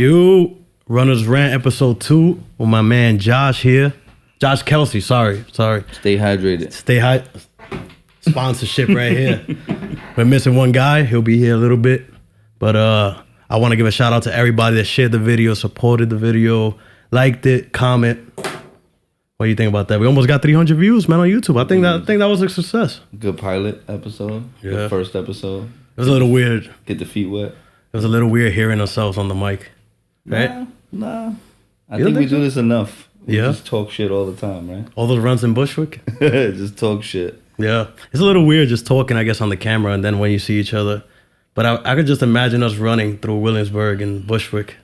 You, Runners Rant episode 2 with my man Josh here. Josh Kelsey, sorry. Stay hydrated. Sponsorship right here. We're missing one guy. He'll be here a little bit. But I want to give a shout out to everybody that shared the video, supported the video, liked it, comment. What do you think about that? We almost got 300 views, man, on YouTube. I think that was a success. Good pilot episode. Yeah. Good first episode. It was a little weird. Get the feet wet. It was a little weird hearing ourselves on the mic. Right? Nah. I think we do this enough. We just talk shit all the time, right? All those runs in Bushwick? Just talk shit. Yeah. It's a little weird just talking, I guess, on the camera and then when you see each other. But I could just imagine us running through Williamsburg and Bushwick.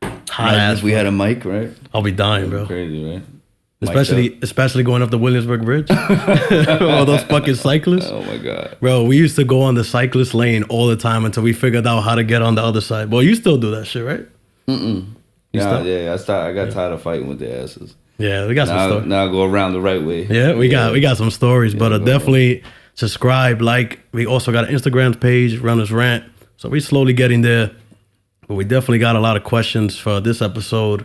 Hot ass. If we had a mic, right? I'll be dying, bro. Crazy, right? Especially going up the Williamsburg Bridge. All those fucking cyclists. Oh my God. Bro, we used to go on the cyclist lane all the time until we figured out how to get on the other side. Well, you still do that shit, right? I got tired of fighting with their asses. Yeah, we got some stories. Now I go around the right way. Yeah, we got some stories, but definitely subscribe, like. We also got an Instagram page, Runners Rant. So we slowly getting there. But we definitely got a lot of questions for this episode.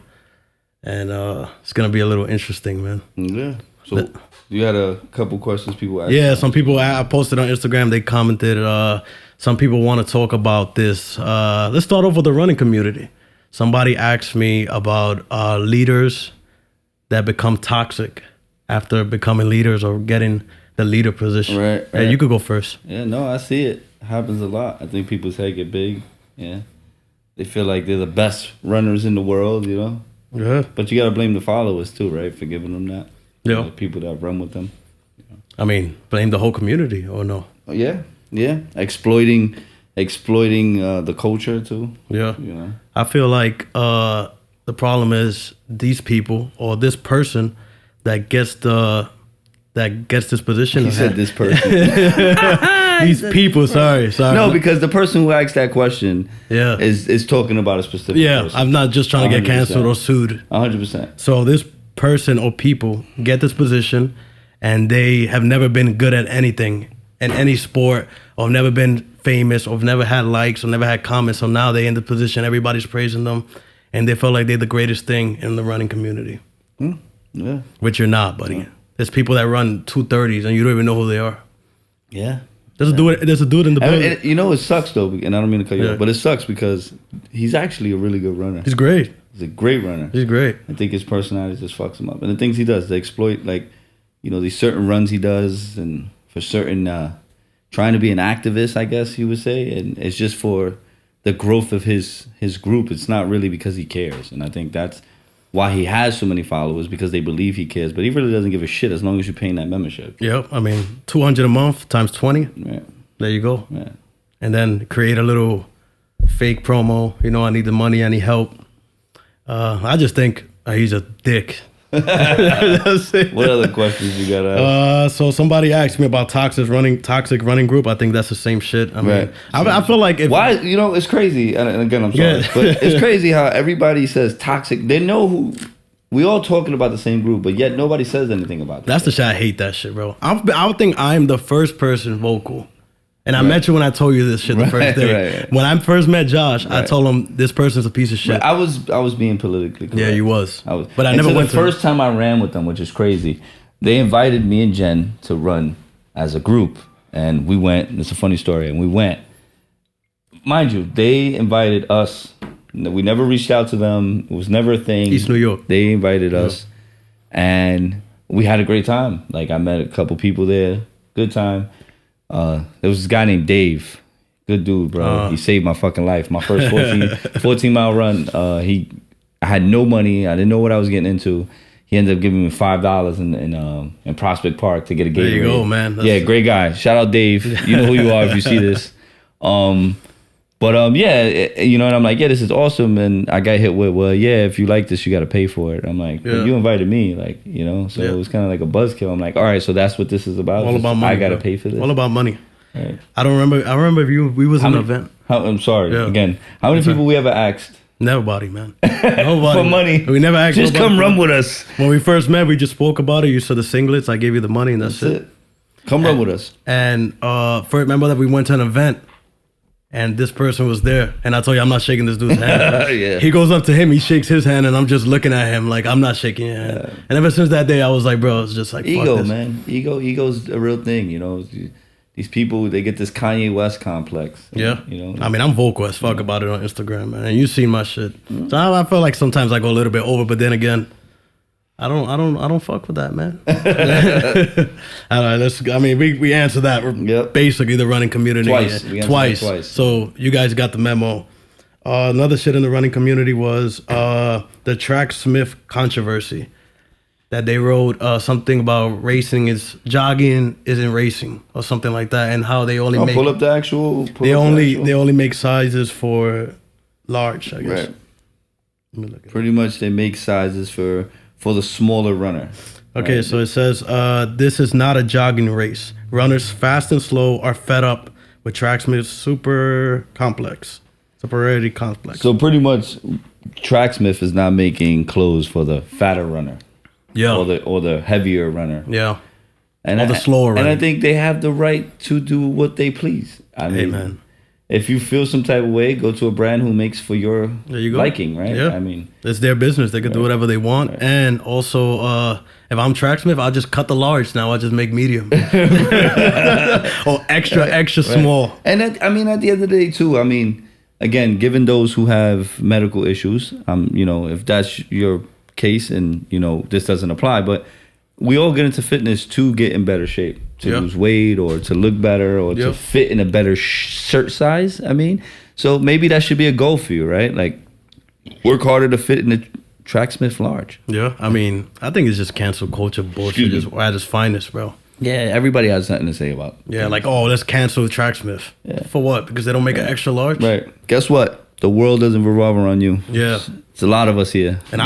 And it's going to be a little interesting, man. Yeah. So you had a couple questions people asked? Yeah, some people, I posted on Instagram, they commented. Some people want to talk about this. Let's start off with the running community. Somebody asked me about leaders that become toxic after becoming leaders or getting the leader position. Right. Yeah, you could go first. Yeah, no, I see it. It happens a lot. I think people's head get big. Yeah. They feel like they're the best runners in the world, you know? Yeah. But you got to blame the followers too, right? For giving them that. Yeah. The people that run with them. I mean, blame the whole community or no? Yeah. Exploiting the culture too. Yeah. You know? I feel like the problem is these people or this person that gets this position. He said this person. These people, sorry. No, because the person who asked that question is talking about a specific person. I'm not just trying to get canceled or sued. 100%. So this person or people get this position and they have never been good at anything in any sport or never been famous or never had likes or never had comments. So now they're in the position, everybody's praising them and they feel like they're the greatest thing in the running community. Yeah. Which you're not, buddy. Yeah. There's people that run 230s and you don't even know who they are. Yeah. There's a dude in the building. And you know, it sucks though, and I don't mean to cut you off, but it sucks because he's actually a really good runner. He's great. He's a great runner. He's great. I think his personality just fucks him up. And the things he does, they exploit, like, you know, these certain runs he does and for certain, trying to be an activist, I guess you would say. And it's just for the growth of his group. It's not really because he cares. And I think that's why he has so many followers, because they believe he cares. But he really doesn't give a shit as long as you're paying that membership. Yep. I mean, $200 a month times 20. Yeah. There you go. Yeah. And then create a little fake promo. You know, I need the money, I need help. I just think he's a dick. That's it. What other questions you got? So somebody asked me about toxic running group. I think that's the same shit. I mean, I feel like why, you know, it's crazy. And again, I'm sorry, but it's crazy how everybody says toxic. They know who. We all talking about the same group, but yet nobody says anything about that. That's the shit. I hate that shit, bro. I would think I'm the first person vocal. And I met you when I told you this shit the first day. When I first met Josh, I told him this person's a piece of shit. I was being politically correct. Yeah, you was. I was. But I never went the first time I ran with them, which is crazy. They invited me and Jen to run as a group. And we went. It's a funny story. And we went. Mind you, they invited us. We never reached out to them. It was never a thing. East New York. They invited us. And we had a great time. Like, I met a couple people there. Good time. There was this guy named Dave. Good dude, bro. He saved my fucking life. My first 14-mile run, I had no money. I didn't know what I was getting into. He ended up giving me $5 in Prospect Park to get a Gatorade. There you go, man. Great guy. Shout out Dave. You know who you are if you see this. You know, and I'm like, yeah, this is awesome. And I got hit with, well, yeah, if you like this, you got to pay for it. I'm like, you invited me, like, you know, so it was kind of like a buzzkill. I'm like, all right, so that's what this is about. All about money. I got to pay for this. All about money. Right. I remember if we was in an event. I'm sorry. Yeah. Again, how many people we ever asked? Nobody, man. Nobody. For money. We never asked. Just come run with us. When we first met, we just spoke about it. You saw the singlets. I gave you the money, and that's it. Come run with us. And remember that we went to an event. And this person was there, and I told you I'm not shaking this dude's hand. Yeah. He goes up to him, he shakes his hand, and I'm just looking at him like I'm not shaking your hand. Yeah. And ever since that day, I was like, bro, it's just like fuck Ego, this. man. Ego's a real thing. You know, these people, they get this Kanye West complex. Yeah, you know. I mean, I'm vocal as fuck about it on Instagram, man. And you see my shit, so I feel like sometimes I go a little bit over, but then again, I don't fuck with that, man. All right, we answered that. Yep. Basically, the running community Twice. We answered that twice. So you guys got the memo. Another shit in the running community was the tracksmith controversy. That they wrote something about jogging isn't racing or something like that, and how they only pull up the actual. They only make sizes for large, I guess. Right. Pretty much, they make sizes for the smaller runner. Okay, right? So it says this is not a jogging race. Runners fast and slow are fed up with tracksmith's superiority complex. So pretty much, tracksmith is not making clothes for the fatter runner. Yeah. Or the heavier runner. Yeah. And the slower runner. And I think they have the right to do what they please. I mean, man. If you feel some type of way, go to a brand who makes for your liking, right? Yeah. I mean, it's their business. They can do whatever they want. Right. And also, if I'm tracksmith, I'll just cut the large. Now I just make medium. Or extra small. And at the end of the day too, I mean, again, given those who have medical issues, if that's your case and this doesn't apply, but we all get into fitness to get in better shape, to lose weight or to look better or to fit in a better shirt size. I mean, so maybe that should be a goal for you, right? Like, work harder to fit in the tracksmith large. Yeah, I mean, I think it's just cancel culture bullshit at its finest, bro. Yeah, everybody has something to say about it. Yeah, like, let's cancel the tracksmith. Yeah. For what? Because they don't make an extra large? Right. Guess what? The world doesn't revolve around you. Yeah. It's a lot of us here. And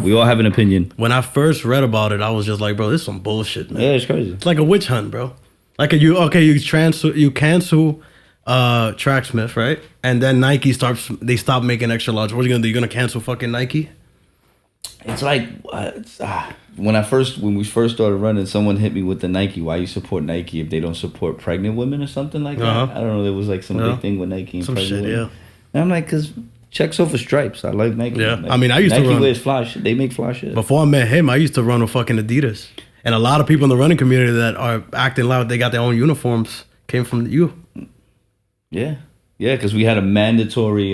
we all have an opinion. When I first read about it, I was just like, bro, this is some bullshit, man. Yeah, it's crazy. It's like a witch hunt, bro. Like you cancel tracksmith, right? And then Nike stop making extra large. What are you gonna do? You gonna cancel fucking Nike? It's like when we first started running, someone hit me with the Nike. Why you support Nike if they don't support pregnant women or something like that? I don't know. There was like some big thing with Nike and pregnant women. Yeah. And I'm like, because checks over stripes. I like Nike. Yeah, Nike. I mean, I used to run. Nike wears fly shit. They make fly shit. Before I met him, I used to run with fucking Adidas. And a lot of people in the running community that are acting loud, they got their own uniforms, came from you. Yeah, because we had a mandatory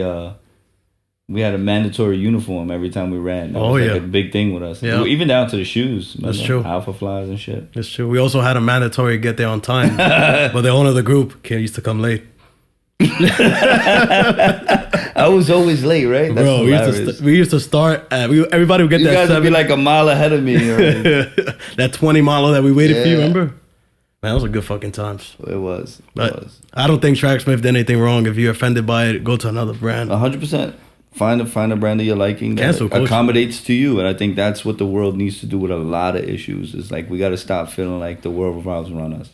uniform every time we ran. That was like a big thing with us. Yeah. Even down to the shoes. Remember? That's true. Alpha flies and shit. That's true. We also had a mandatory get there on time. But the owner of the group used to come late. I was always late, right? That's bro, we used to start at, everybody would get you that guys 7 would be like a mile ahead of me. That 20 miler that we waited for you, remember? Man, those were good fucking times. It was. I don't think Tracksmith did anything wrong. If you're offended by it, go to another brand. 100%. Find a brand that you're liking that accommodates to you. And I think that's what the world needs to do with a lot of issues. It's like we got to stop feeling like the world revolves around us.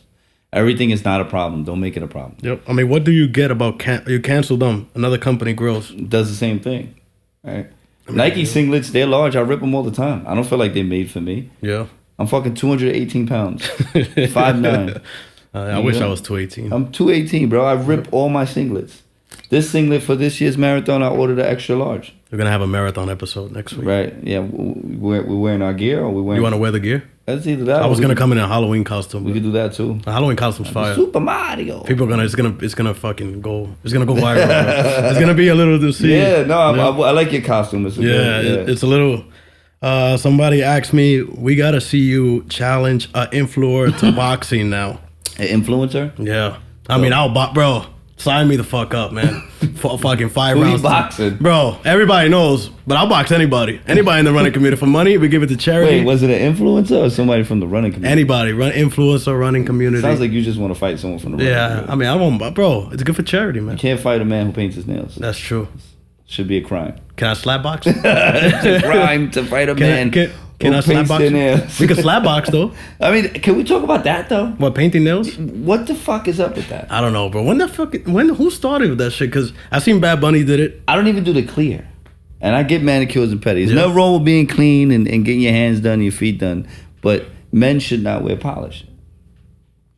Everything is not a problem. Don't make it a problem. Yep. I mean, what do you get about you cancel them? Another company grows. Does the same thing, right? Nike singlets, they're large. I rip them all the time. I don't feel like they're made for me. Yeah. I'm fucking 218 pounds, 5'9". I wish I was 218. I'm 218, bro. I rip all my singlets. This singlet for this year's marathon, I ordered an extra large. We're gonna have a marathon episode next week. Right? Yeah. We're wearing our gear, or we wearing. You want to wear the gear? That's either that. I was gonna come in a Halloween costume. We could do that too. A Halloween costume's fire. Super Mario. People are it's gonna fucking go. It's gonna go viral. Bro. It's gonna be a little to see. Yeah. No, I like your costume. It's it's a little. Somebody asked me, we gotta see you challenge an influencer to boxing now. An influencer? Yeah. I mean, bro. Sign me the fuck up, man. For fucking 5 rounds. Boxing? Bro, everybody knows, but I'll box anybody. Anybody in the running community. For money, we give it to charity. Wait, was it an influencer or somebody from the running community? Anybody. Influencer, running community. Sounds like you just want to fight someone from the running community. I mean, I won't, bro, it's good for charity, man. You can't fight a man who paints his nails. That's true. Should be a crime. Can I slap box? It's a crime to fight a man Can I slap box? We can slap box, though. I mean, can we talk about that, though? What, painting nails? What the fuck is up with that? I don't know, bro. Who started with that shit? Because I seen Bad Bunny did it. I don't even do the clear. And I get manicures and pedicures. There's no wrong with being clean and getting your hands done, your feet done. But men should not wear polish.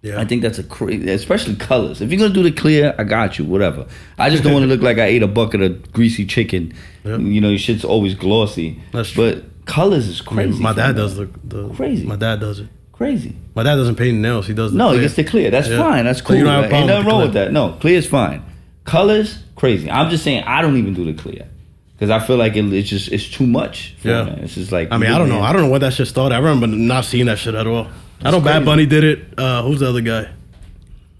Yeah. I think that's a crazy, especially colors. If you're gonna do the clear, I got you, whatever. I just don't want to look like I ate a bucket of greasy chicken. Yeah. You know, your shit's always glossy. That's true. But colors is I mean, crazy. my dad for me. does the Crazy. My dad does it. Crazy. My dad doesn't paint nails. He does the No, clear. he gets the clear. That's Yeah. fine. That's So cool. you don't have a Ain't problem nothing with the wrong with clear? that. No, clear is fine. Colors, crazy. I'm just saying I don't even do the clear because I feel like it's too much. For Yeah. me. It's just like I mean, I don't know. I don't know what that shit started. I remember not seeing that shit at all. I know Bad crazy. Bunny did it. Who's the other guy?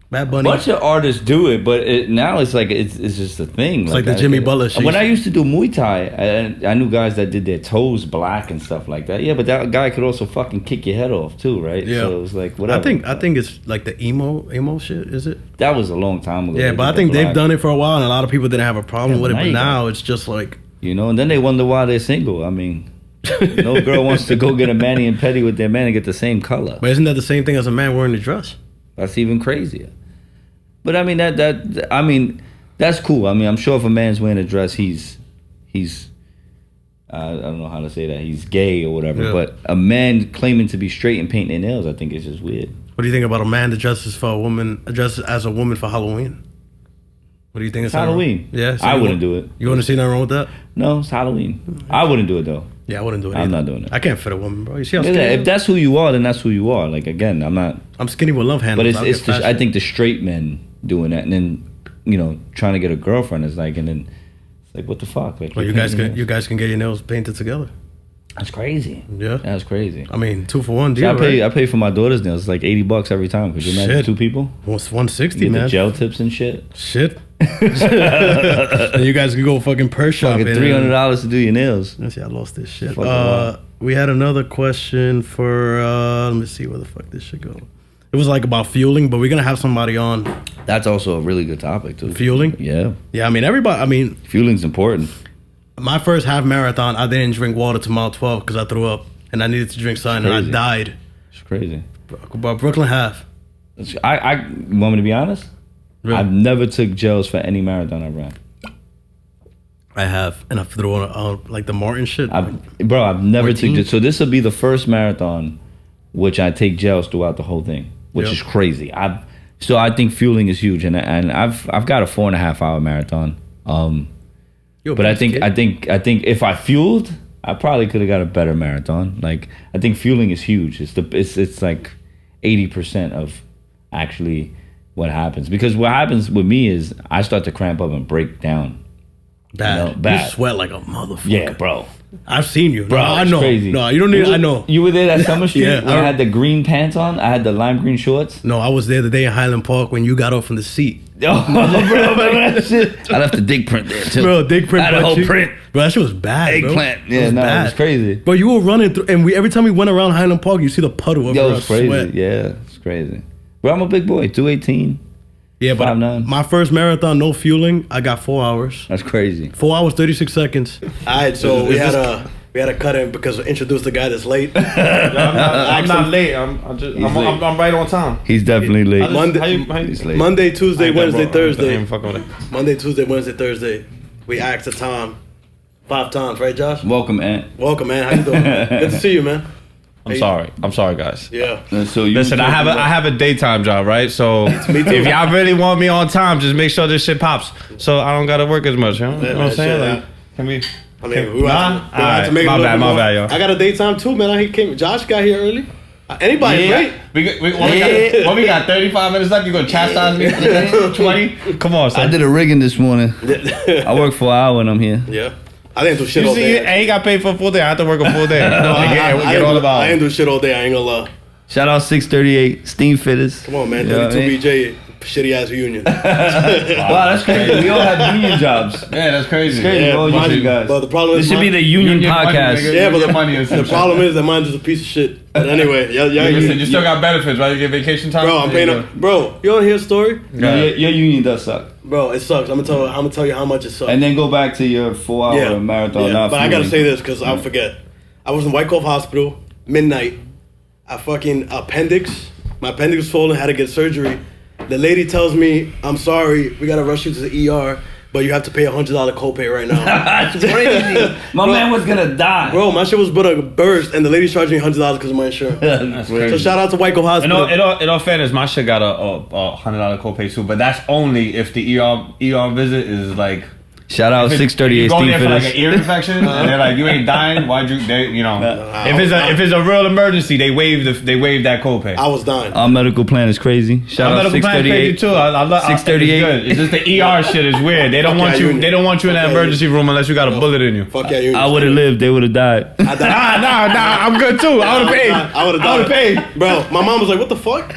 Bad Bunny. bunch of artists do it, but now it's like it's just a thing. It's like the Jimmy Butler shit. When I used to do Muay Thai, I knew guys that did their toes black and stuff like that. Yeah, but that guy could also fucking kick your head off too, right? Yeah. So it was like whatever. I think it's like the emo shit. Is it? that was a long time ago. Yeah, They but I did think the they've black, done it for a while, and a lot of people didn't have a problem Yeah, with it. now But you got- now it's just like, You know, and then they wonder why they're single. I mean, no girl wants to go get a mani and pedi with their man and get the same color. but isn't that the same thing as a man wearing a dress? That's even crazier. But I mean that's cool. I mean, I'm sure if a man's wearing a dress, he's I don't know how to say that. He's gay or whatever. Yeah. But a man claiming to be straight and painting their nails, I think is just weird. What do you think about a man that dresses for a woman, dresses as a woman for Halloween? What do you think? It's Halloween. Yeah, I wouldn't do it. You want to see nothing wrong with that? No, it's Halloween. I wouldn't do it though. Yeah, I wouldn't do it. I'm either. not doing it. I can't fit a woman, bro. You see how Yeah, skinny I if am? that's who you are, then that's who you are. Like again, I'm skinny with love handles. But I'll it's get I fashion. think the straight men doing that, and then trying to get a girlfriend is like, and then it's like, what the fuck? Like, Well, you're painting you guys can get your nails painted together. That's crazy. Yeah. That's crazy. I mean, 2 for 1 So deal. I pay for my daughter's nails. It's like $80 every time. Could you imagine Shit. 2 people? What's 160, Get the man? gel tips and shit. Shit. And you guys can go fucking per shop. Fucking $300 to do your nails. Let's see, I lost this shit. Fucking wow. We had another question for. Let me see where the fuck this shit go. It was like about fueling, but we're gonna have somebody on That's also a really good topic too. fueling. Yeah, Yeah, I mean everybody. I mean, fueling's important. my first half marathon, I didn't drink water to mile 12 because I threw up and I needed to drink something and I Crazy. died. It's crazy. But Brooklyn half. I want me to be honest. Really? I've never took gels for any marathon I ran. I have, and I threw on like the Martin shit. I've never 14? took. So this will be the first marathon which I take gels throughout the whole thing, which Yep. is crazy. So I think fueling is huge, and I've got a 4.5 hour marathon. Yo, But I please, think kid. if I fueled, I probably could have got a better marathon. Like I think fueling is huge. It's like 80% of actually what happens, because what happens with me is I start to cramp up and break down. bad. bad. You sweat like a motherfucker. Yeah, bro. I've seen you. Bro, No, I it's know. crazy. No, you don't need. I know. You were there at Summer Street Yeah, when I had the green pants on. I had the lime green shorts. No, I was there the day in Highland Park when you got off from the seat. Oh, bro, remember that shit? I left the dick print there too. Bro, dick print. I had a butt whole cheek. print. Bro, that shit was bad. Eggplant. Bro. Yeah, no, it bad. was crazy. Bro, you were running through, and every time we went around Highland Park, you see the puddle of Yo, our it's crazy. sweat. Yeah, it's crazy. Bro, I'm a big boy. 218. Yeah, but 5'9". my first marathon, no fueling, I got 4 hours. That's crazy. 4 hours, 36 seconds. All right, so we had a cut in because we introduced the guy that's late. I'm not late. I'm late. right on time. He's definitely late. Monday- He's late. Monday, Tuesday, Wednesday, Thursday. Fucking with it. Monday, Tuesday, Wednesday, Thursday. We asked the time 5 times, right, Josh? Welcome, Ant. Welcome, man. How you doing? Good to see you, man. I'm sorry, guys. Yeah. So you Listen, I have a daytime job, right? So Me too. if y'all really want me on time, just make sure this shit pops, so I don't gotta work as much. You know what I'm saying? shit, Like, can we? I mean, we have to Alright, make it a my little bad, bit my more. bad, yo. I got a daytime too, man. He came. Josh got here early. Anybody late? What we got? 35 minutes left. You gonna chastise me? 20? Come on, son. I did a rigging this morning. I worked for an hour when I'm here. Yeah. I didn't do shit You all see, day. and he got paid for a full day. I have to work a full day. I didn't do shit all day. I ain't gonna lie. Shout out 638 Steam Fitters. Come on, man. You know what I 32 mean? BJ, shitty ass reunion. Wow, that's crazy. We all have union jobs. Yeah, that's crazy. Crazy. Yeah, All mine- union guys. but the problem is This should be mine- the union podcast. Money, nigga. Yeah, but Union money is the problem is that mine's just a piece of shit. But anyway, y'all, Listen, you still got benefits, right? You get vacation time. bro, I'm paying up. Bro, you wanna hear a story? No, your union does suck. Bro, it sucks. I'm gonna tell you how much it sucks. And then go back to your 4-hour marathon. Yeah, not but I gotta fueling. say this because I'll forget. I was in White Cove Hospital, midnight. I fucking my appendix was swollen, had to get surgery. The lady tells me, I'm sorry, we gotta rush you to the ER, but you have to pay $100 copay right now. That's crazy. My man was gonna die. Bro, my shit was gonna burst, and the lady's charging me $100 because of my insurance. That's crazy. So shout out to White Hospital. In all fairness, my shit got a $100 copay too, but that's only if the ER visit is like. Shout out 638 you go Steve there for for like this. an ear infection, and they're like, "You ain't dying. Why'd you?" If it's a real emergency, they waive that copay. I was dying. Our medical plan is crazy. Shout Our out medical plan is crazy 638. too. I love 638. It's just the ER shit is weird. They don't want you. They don't want you in that emergency room unless you got a bullet in you. Fuck yeah, you. I would have lived. They would have died. Nah, I'm good too. I would have paid. I would have paid. Bro, my mom was like, "What the fuck?"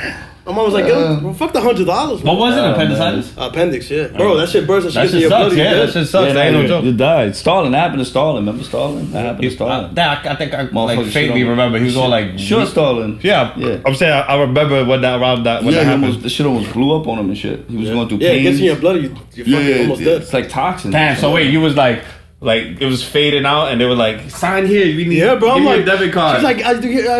My mom was like, "Yo, fuck the $100." What was it? Appendicitis? Appendix, yeah. Bro, that shit bursts and That shit in shit your sucks. blood. Yeah, that shit sucks. That ain't no joke. You died. Stalin. That happened to Stalin. Remember Stalin? That happened to Stalin. I think I like Motherfucker faintly shit remember. He was all like, Sure, Stalin. Yeah. I'm saying I remember when that happened. The shit almost blew up on him and shit. He was going through Yeah, it pain. gets in your blood. You fucking almost dead. It's like toxins. Damn. So wait, you was like it was fading out, and they were like, "Sign here. We need. Yeah, bro. Give I'm me like, a debit card." she's like,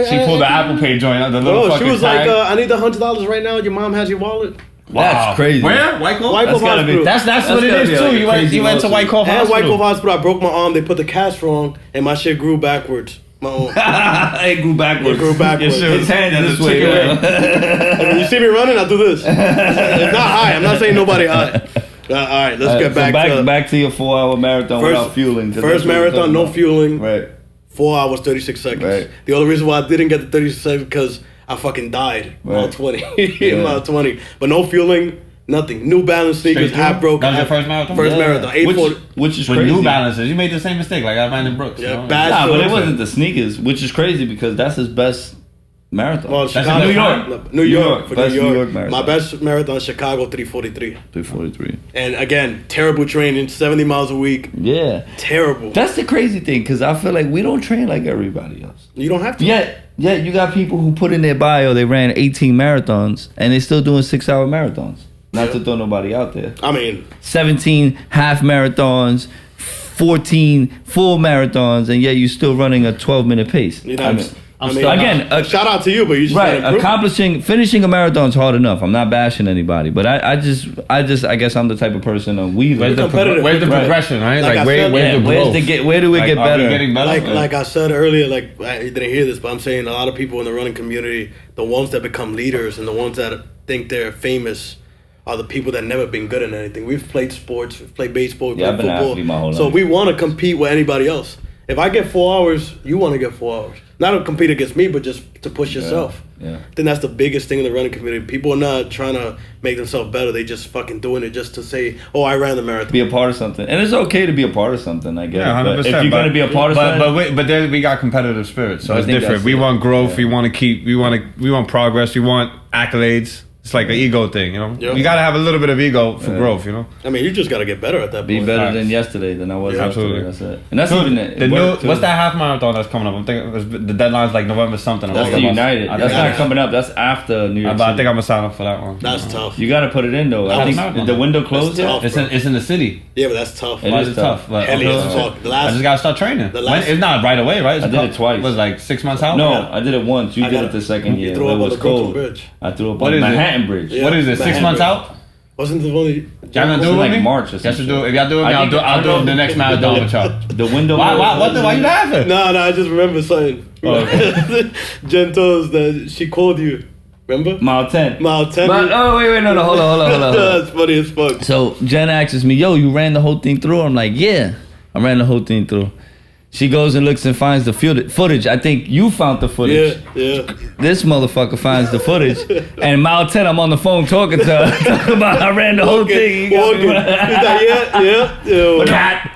she pulled the Apple Pay joint out the little Bro, fucking she was like, tag. I need the $100 right now. Your mom has your wallet. That's crazy. Where? White Cove? White Cove Hospital. That's what it gotta is be too. like a You crazy went to White Cove And Hospital. White Cove Hospital, I broke my arm. They put the cast wrong, and my shit grew backwards. My own. It grew backwards. It grew backwards. Your shit His hand is this way. And when you see me running, I do this. It's not high. I'm not saying nobody high. All right, let's get back to your 4-hour marathon without fueling. First marathon, no fueling. Right. 4 hours, 36 seconds. Right. The only reason why I didn't get the 36 seconds because I fucking died. Mile 20. Mile 20. But no fueling, nothing. New Balance sneakers, half broke. That was your first marathon? First marathon. 840. Which is With crazy. New Balances, you made the same mistake like I ran in Brooks. Yeah, you know? bad Nah, but it shoes. wasn't the sneakers, which is crazy because that's his best marathon. Well, That's Chicago, in New York. New New York. York. For Best New York. New York marathon. My best marathon, Chicago, 343. 343. And again, terrible training, 70 miles a week. Yeah. Terrible. That's the crazy thing because I feel like we don't train like everybody else. You don't have to. Yeah, you got people who put in their bio they ran 18 marathons and they still doing 6-hour marathons. Not to throw nobody out there. I mean, 17 half marathons, 14 full marathons, and yet you're still running a 12-minute pace. you know, shout out to you, but you just Right, gotta improve. finishing a marathon is hard enough. I'm not bashing anybody, but I guess I'm the type of person we Where's the competitive. progression, right? Like I said, where's the growth? where do we get Are better? we getting better? Like I said earlier, like I didn't hear this, but I'm saying a lot of people in the running community, the ones that become leaders and the ones that think they're famous, are the people that never been good at anything. We've played sports, we've played baseball, we've Yeah, I've played been an football. athlete my whole So life. we want to compete with anybody else. If I get 4 hours, you want to get 4 hours. Not to compete against me, but just to push yourself. Yeah. I think that's the biggest thing in the running community. People are not trying to make themselves better. They just fucking doing it just to say, "Oh, I ran the marathon." Be a part of something, and it's okay to be a part of something. I guess. Yeah, 100%. But if you're gonna be a part of something, but then we got competitive spirit, so I it's think different. that's We it. want growth. Yeah. We want progress. We want accolades. It's like an ego thing, you know. Yeah. You gotta have a little bit of ego for growth, you know. I mean, you just got to get better at that be point. better Facts. than yesterday than I was Yeah, yesterday. absolutely. That's it. And that's So even the new, what's that half marathon that's coming up? I'm thinking the deadline's like November something. That's the United. That's not coming up. That's after New York But I City. think I'm gonna sign up for that one. That's tough. You got to put it in though. I That's think marathon. the window closed That's yet. tough. It's in the city. Yeah, but that's tough. It Why is is it tough? But Hell yeah, okay. it's tough. The last- I just gotta start training. the last- It's not right away, right? It's I did it twice. It was like 6 months out. No, I did it once. You I did got it the second You year. threw It up on was the Brooklyn cold. Bridge. I threw up What on is it? Manhattan Bridge. Yeah. What is it? 6 Manhattan months Bridge. out? Wasn't the only? Y'all gonna do it like with me? March or Y'all should some do shit. it. If y'all do it with me, I'll do the next marathon with y'all. The window. Why you laughing? No, I just remember something. Oh, Jen told us that she called you. Remember? Mile 10. Mile 10. But, wait, no, hold on. That's funny as fuck. So Jen asks me, yo, you ran the whole thing through? I'm like, yeah, I ran the whole thing through. She goes and looks and finds the footage. I think you found the footage. Yeah. This motherfucker finds the footage. And mile 10, I'm on the phone talking to her. Talking about I ran the whole thing. You got me- He's like, yeah.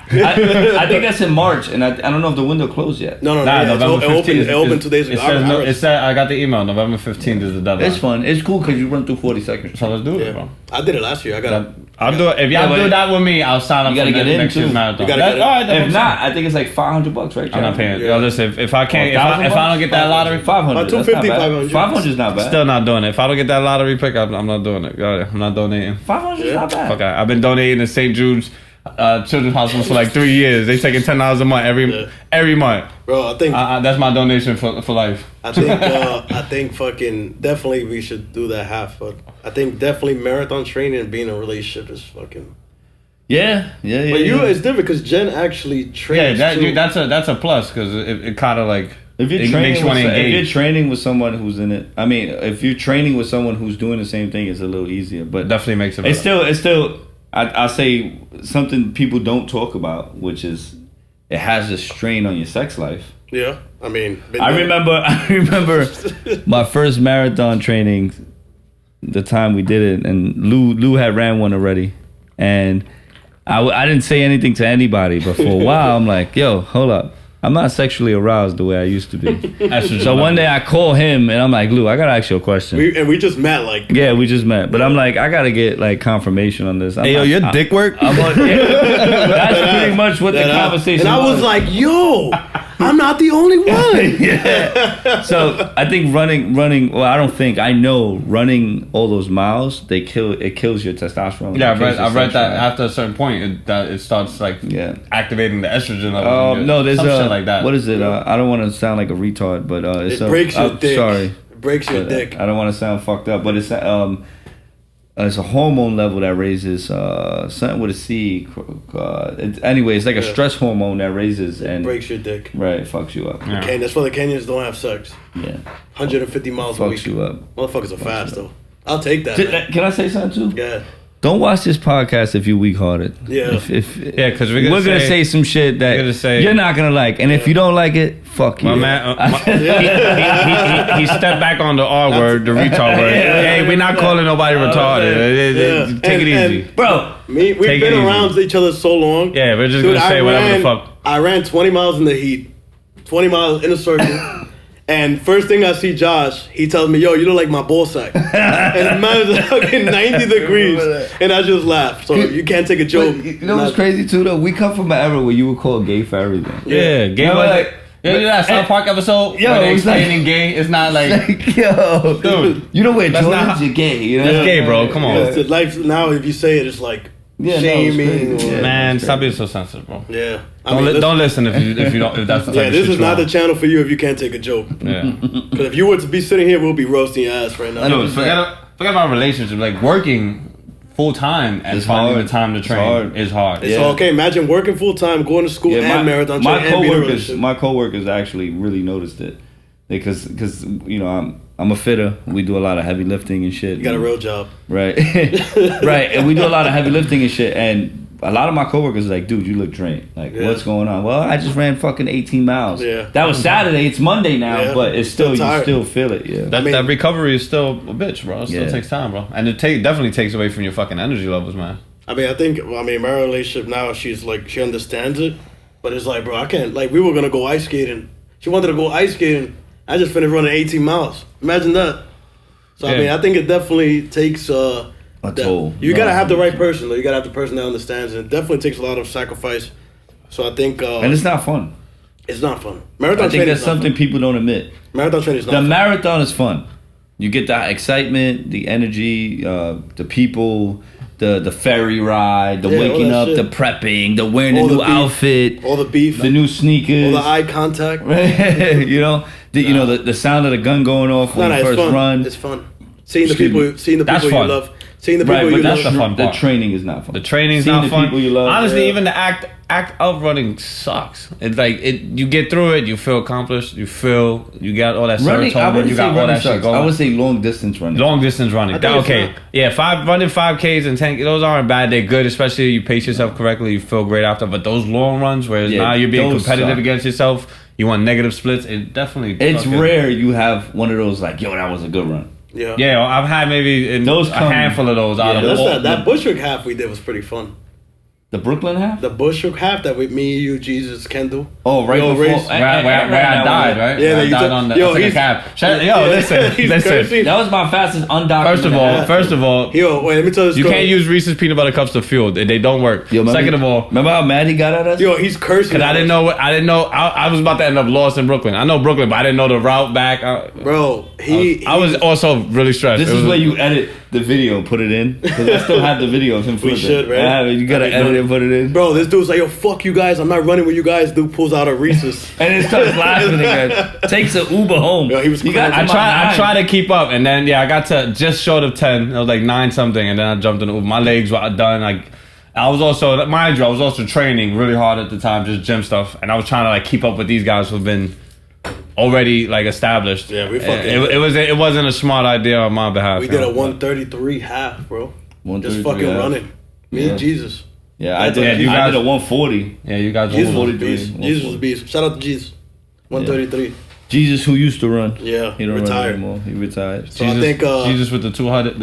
I think that's in March, and I don't know if the window closed yet. No, Nah, yeah, November 15th. it opened 2 days ago. It said I got the email. November 15th is the deadline. It's fun. It's cool because you run through 40 seconds. So let's do it, Yeah. bro. I did it last year. I got. I'll do it. If y'all Yeah, do but that with me, I'll sign up you gotta for get in, next year's too. marathon. You gotta get in. All right, If not, I think it's like $500, right? I'm not paying. Yeah. Yo, listen, if I can't, if $1,000 I don't get that lottery, 500. 250, 500. 500 is not bad. still not doing it. If I don't get that lottery pick, I'm not doing it. I'm not donating. 500 is not bad. Okay, I've been donating to St. Jude's Children's Hospital for like 3 years. They taking $10 a month every month. Bro, I think That's my donation for life. I think fucking definitely we should do that half. But I think definitely marathon training and being in a relationship is fucking Yeah. But it's different because Jen actually trains. That's a plus because it kind of like if you're training with someone who's in it. I mean, if you're training with someone who's doing the same thing, it's a little easier. But definitely makes it. It's still. I'll say something people don't talk about, which is it has a strain on your sex life. Yeah, I mean, I remember my first marathon training, the time we did it, and Lou had ran one already, and I didn't say anything to anybody, but for a while I'm like, yo, hold up. I'm not sexually aroused the way I used to be. So one day I call him and I'm like, Lou, I gotta ask you a question. We just met we just met. But I'm like, I gotta get like confirmation on this. Hey, yo, your dick work? That's pretty much what the conversation was. And I was like, yo, I'm not the only one. Yeah. So I think running. Well, I know running all those miles, it kills your testosterone. Yeah, I read that after a certain point, it starts like activating the estrogen level. No, there's shit like that. What is it? I don't want to sound like a retard, but it breaks your dick. Sorry, it breaks your dick. I don't want to sound fucked up, but it's a hormone level that raises something with a C. Anyway, it's like a stress hormone that raises and breaks your dick. Right, it fucks you up. Yeah. Okay, that's why the Kenyans don't have sex. Yeah, 150 miles a week. Fucks you up. Motherfuckers are fast though. I'll take that. Can I say something too? Yeah. Don't watch this podcast if you're weak-hearted. Yeah. Because we're gonna say some shit that you're not gonna like, and if you don't like it, fuck you. My man, he stepped back on the R word, the retard word. Hey, we're not calling nobody retarded. Take it easy, bro. We've been around each other so long. Yeah, we're just gonna say whatever the fuck. I ran 20 miles in the heat, 20 miles in a circle. And first thing I see Josh, he tells me, yo, you look like my ball sack. And man is fucking 90 degrees. And I just laugh. So you can't take a joke. You know what's crazy too though? We come from an era where you were called gay for everything. Yeah, gay was like... that South Park episode where they explaining gay? It's not like yo, dude, you don't wear Jordans, you're gay. You know? That's gay, bro. Come on. It's life now, if you say it, it's like shaming. Man, stop being so sensitive, bro. Yeah. Don't listen if that's the type of this shit is not the channel for you if you can't take a joke. Yeah. Because if you were to be sitting here, we'll be roasting your ass right now. I know. Forget about relationship. Like working full time and finding the time to train is hard. It's okay. Imagine working full time, going to school and marathon training. My coworkers actually really noticed it because you know I'm a fitter. We do a lot of heavy lifting and shit. You got a real job, right? Right, and we do a lot of heavy lifting and shit. And a lot of my coworkers are like, dude, you look drained. Like, what's going on? Well, I just ran fucking 18 miles. Yeah, that was Saturday. It's Monday now, but it's still you still feel it. Yeah, that recovery is still a bitch, bro. It still takes time, bro, and it definitely takes away from your fucking energy levels, man. I mean, my relationship now, she's like, she understands it, but it's like, bro, I can't. Like, we were gonna go ice skating. She wanted to go ice skating. I just finished running 18 miles. Imagine that. So I mean, I think it definitely takes a toll. You gotta have the right person, though. You gotta have the person that understands, and it definitely takes a lot of sacrifice. So I think, and it's not fun. It's not fun. Marathon I think that's something people don't admit. Marathon training is not fun. The marathon is fun. You get that excitement, the energy, the people, the ferry ride, the waking up, the prepping, the wearing the new outfit, all the beef, the new sneakers, all the eye contact. You know, the sound of the gun going off when you first run. It's fun. Seeing the people you love. Seeing the people you love. That's the fun part. The training is not fun. The training is not fun. People you love. Honestly, even the act of running sucks. It's like you get through it, you feel accomplished, you got all that serotonin, you got all that shit going. I would say long distance running. Long distance running. Okay. Yeah, running 5Ks and 10K, those aren't bad. They're good, especially if you pace yourself correctly, you feel great after. But those long runs where now you're being competitive against yourself, you want negative splits, it definitely it's rare you have one of those like, yo, that was a good run. Yeah, I've had maybe a handful of those out of that Bushwick half we did was pretty fun. The Brooklyn half? The Bushwick half that me, you, Jesus, Kendall. Oh, right before. Where I died, right? Yeah, I died on the cab. Listen. That was my fastest undocumented. First of all. Yo, wait, let me tell you this story. You can't use Reese's peanut butter cups to fuel. They don't work. Second of all. Remember how mad he got at us? Yo, he's cursing. Because I didn't know. I was about to end up lost in Brooklyn. I know Brooklyn, but I didn't know the route back. Bro, I was also really stressed. This is where you edit the video and put it in. Because I still have the video of him flipping. We should, right? You gotta edit it and put it in. Bro, this dude's like, yo, fuck you guys. I'm not running with you guys. Dude pulls out a Reese's. And it starts laughing again. Takes an Uber home. Yo, he was I tried to keep up. And then, I got to just short of 10. It was like 9 something. And then I jumped in the Uber. My legs were done. Like, I was also, mind you, I was also training really hard at the time, just gym stuff, and I was trying to like keep up with these guys who've been already like established. Yeah, we fucking. It wasn't a smart idea on my behalf. We did a 133 half, bro. Just fucking half. running. Me and Jesus. Yeah, I did. I did a 140. Yeah, you guys. Jesus was a beast. Jesus was a beast. Shout out to Jesus. 133. Jesus, who used to run. Yeah, he don't retired. run anymore. He retired. So Jesus, I think Jesus with the 200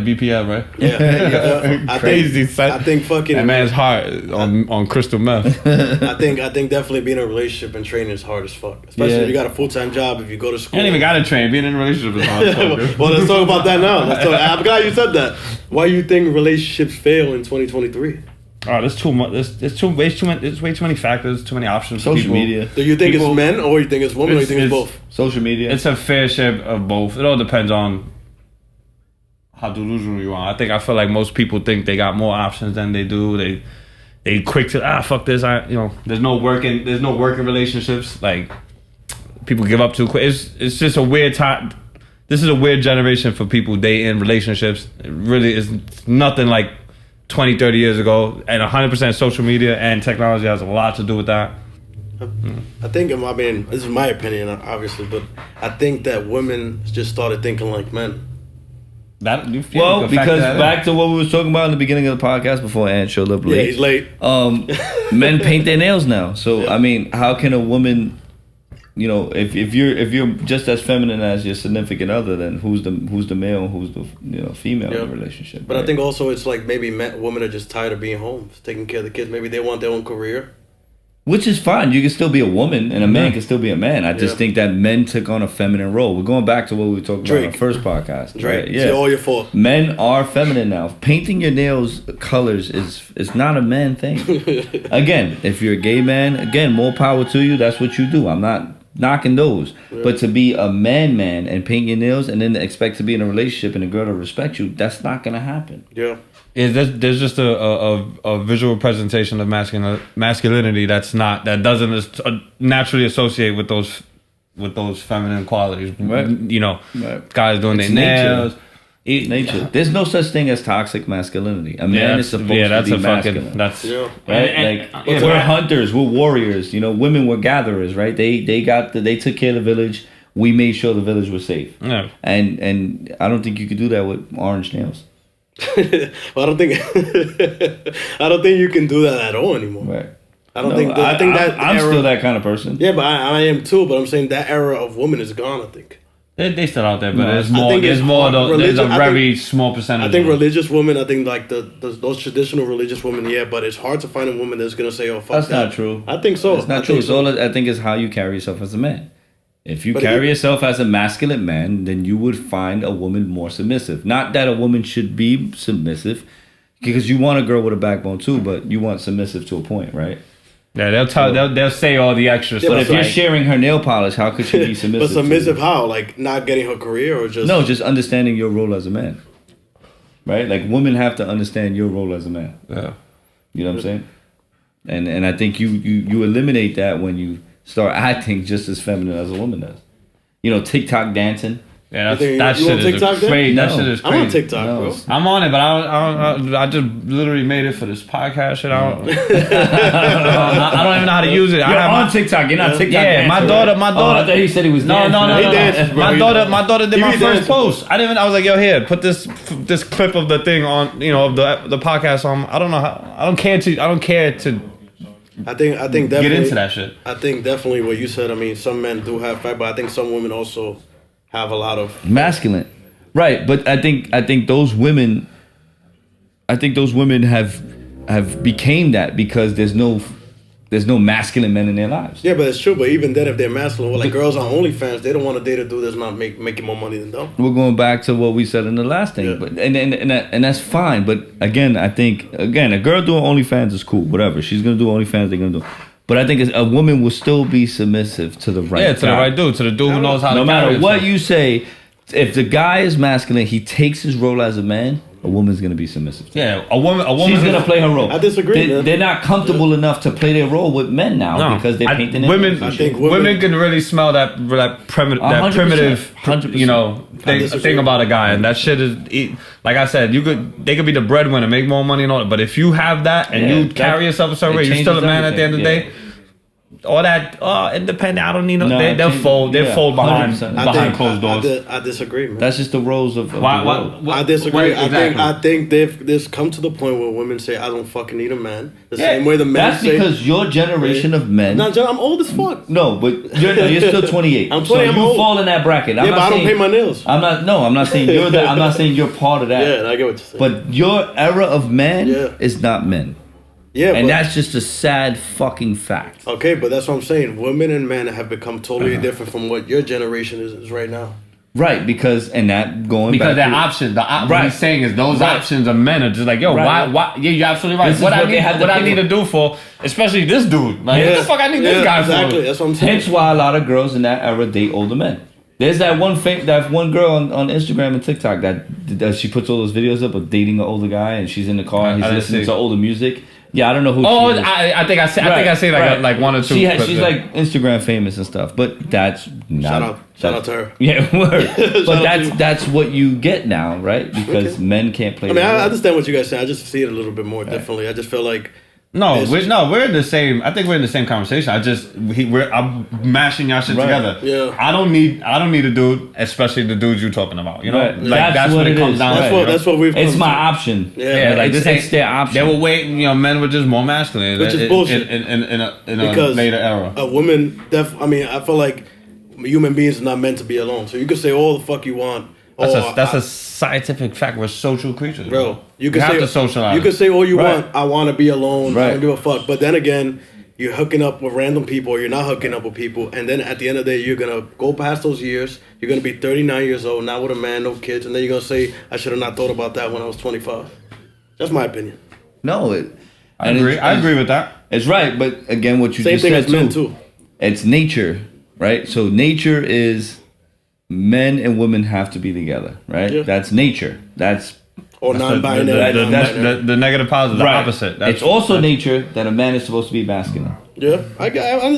BPM, right? Yeah. Crazy. I think fucking that man's hard on crystal meth. I think definitely being in a relationship and training is hard as fuck. Especially if you got a full-time job. If you go to school, you ain't even got to train. Being in a relationship is hard. Well, let's talk about that now. I'm glad you said that. Why do you think relationships fail in 2023? Oh, there's too much. There's way too many factors, too many options. Social media. Do you think it's men, or you think it's women, or you think it's both? Social media. It's a fair share of both. It all depends on how delusional you are. I feel like most people think they got more options than they do. They quick to fuck this. There's no working relationships. Like people give up too quick. It's just a weird time. This is a weird generation for people dating relationships. It really is nothing like 20, 30 years ago, and 100% social media and technology has a lot to do with that. I think, I mean, this is my opinion, obviously, but I think that women just started thinking like men. Because back to what we was talking about in the beginning of the podcast before Ant showed up late. Yeah, he's late. Men paint their nails now. So, I mean, how can a woman... if you're just as feminine as your significant other, then who's the male, who's the female in the relationship? But right? I think also it's like maybe women are just tired of being home, taking care of the kids. Maybe they want their own career, which is fine. You can still be a woman, and a man can still be a man. I just think that men took on a feminine role. We're going back to what we were talking about in our first podcast. Drake, right? Yeah, it's all your fault. Men are feminine now. Painting your nails colors is not a man thing. Again, if you're a gay man, more power to you. That's what you do. I'm not knocking those, but to be a man and paint your nails and then expect to be in a relationship and a girl to respect you, that's not gonna happen. There's just a visual presentation of masculinity that doesn't naturally associate with those feminine qualities. Right. Guys doing their nails. Nature. There's no such thing as toxic masmasculinity. A man is supposed to be masculine. Right? We're hunters. We're warriors. Women were gatherers. Right? They took care of the village. We made sure the village was safe. Yeah. And I don't think you could do that with orange nails. Well, I don't think you can do that at all anymore. Right. I think I'm still that kind of person. Yeah, but I am too. But I'm saying that era of women is gone. I think. They still out there, but there's a very small percentage. I think religious women, I think like those traditional religious women, yeah, but it's hard to find a woman that's going to say, oh, fuck that's that. Not true. I think so. It's not true. So. I think it's how you carry yourself as a man. If you carry yourself as a masculine man, then you would find a woman more submissive. Not that a woman should be submissive, because you want a girl with a backbone too, but you want submissive to a point, right? Yeah, they'll say all the extra stuff. But if you're sharing her nail polish, how could she be submissive? But submissive how? Like not getting her career or just... No, just understanding your role as a man. Right? Like women have to understand your role as a man. Yeah. You know what I'm saying? And I think you eliminate that when you start acting just as feminine as a woman does. TikTok dancing. Yeah, that shit is crazy. That shit is crazy. I'm on TikTok, bro. I'm on it, but I just literally made it for this podcast shit. I don't even know how to use it. You're on TikTok. You're not TikTok. Yeah, my daughter. I thought he said he was dancing. No. He dances, bro. My daughter did my first post. I was like, yo, here, put this clip of the thing on, of the podcast on. I don't know how. I don't care to. I think definitely get into that shit. I think definitely what you said. I mean, some men do have fight, but I think some women also have a lot of masculine, right? But I think those women have became that because there's no masculine men in their lives. Yeah, but it's true. But even then, if they're masculine, like girls on OnlyFans, they don't want to date a dude that's not making more money than them. We're going back to what we said in the last thing, but and that's fine. But again, I think a girl doing OnlyFans is cool. Whatever she's gonna do OnlyFans, they're gonna do. But I think a woman will still be submissive to the right guy. Yeah, to the right dude, to the dude who knows how to no matter what himself. you say, if the guy is masculine, he takes his role as a man, a woman's gonna be submissive. Yeah, a woman. She's gonna play her role. I disagree. They're not comfortable enough to play their role with men now because they're painting women. I think women can really smell that primitive, 100%. you know, thing about a guy, and that shit is like I said. They could be the breadwinner, make more money and all that, but if you have that and you carry yourself a certain way, you're still a man at the end of the day. All that independent, I don't need no. They'll fold. They'll fold behind closed doors. I disagree, man. That's just the roles of I disagree. I think they've come to the point where women say, "I don't fucking need a man." The same way the men say. That's because your generation of men. No, John, I'm old as fuck. No, but you're still 28. I'm 20. So I'm you old. fall in that bracket. But I don't pay my nails. I'm not saying you're that. I'm not saying you're part of that. Yeah, I get what you're saying. But your era of men is not men. Yeah, and that's just a sad fucking fact. Okay, but that's what I'm saying. Women and men have become totally different from what your generation is right now. Right, because that option, what he's saying is those options of men are just like, yo, why? Yeah, you're absolutely right. What I need to do for, especially this dude, like, what the fuck I need this guy for? That's what I'm saying. Hence why a lot of girls in that era date older men. There's that one girl on Instagram and TikTok that she puts all those videos up of dating an older guy, and she's in the car and he's listening to older music. Yeah, I don't know who. Oh, she is. I think I say like one or two. She's like Instagram famous and stuff, but that's not. Shout out to her. Yeah, word. But that's what you get now, right? Because men can't play. I mean, I understand what you guys say. I just see it a little bit more differently. I just feel like. We're in the same. I think we're in the same conversation. I'm mashing y'all shit together. Yeah. I don't need a dude, especially the dudes you're talking about. You know, like that's what it comes down to. That's what we've. It's my option. Yeah, like it's their option. They were waiting. You know, men were just more masculine. Which is bullshit. In a later era. A woman, I mean, I feel like human beings are not meant to be alone. So you can say all the fuck you want. That's a scientific fact. We're social creatures, bro. You have to socialize. You can say all you want. I want to be alone. Right. I don't give a fuck. But then again, you're hooking up with random people, or you're not hooking up with people, and then at the end of the day, you're gonna go past those years. You're gonna be 39 years old, not with a man, no kids, and then you're gonna say, "I should have not thought about that when I was 25." That's my opinion. No, I agree with that. It's right, but again, what you just said same thing as men too. It's nature, right? So nature is. Men and women have to be together, right? Yeah. That's nature. That's non-binary. The negative positive, the opposite. It's also nature that a man is supposed to be masculine. Yeah, I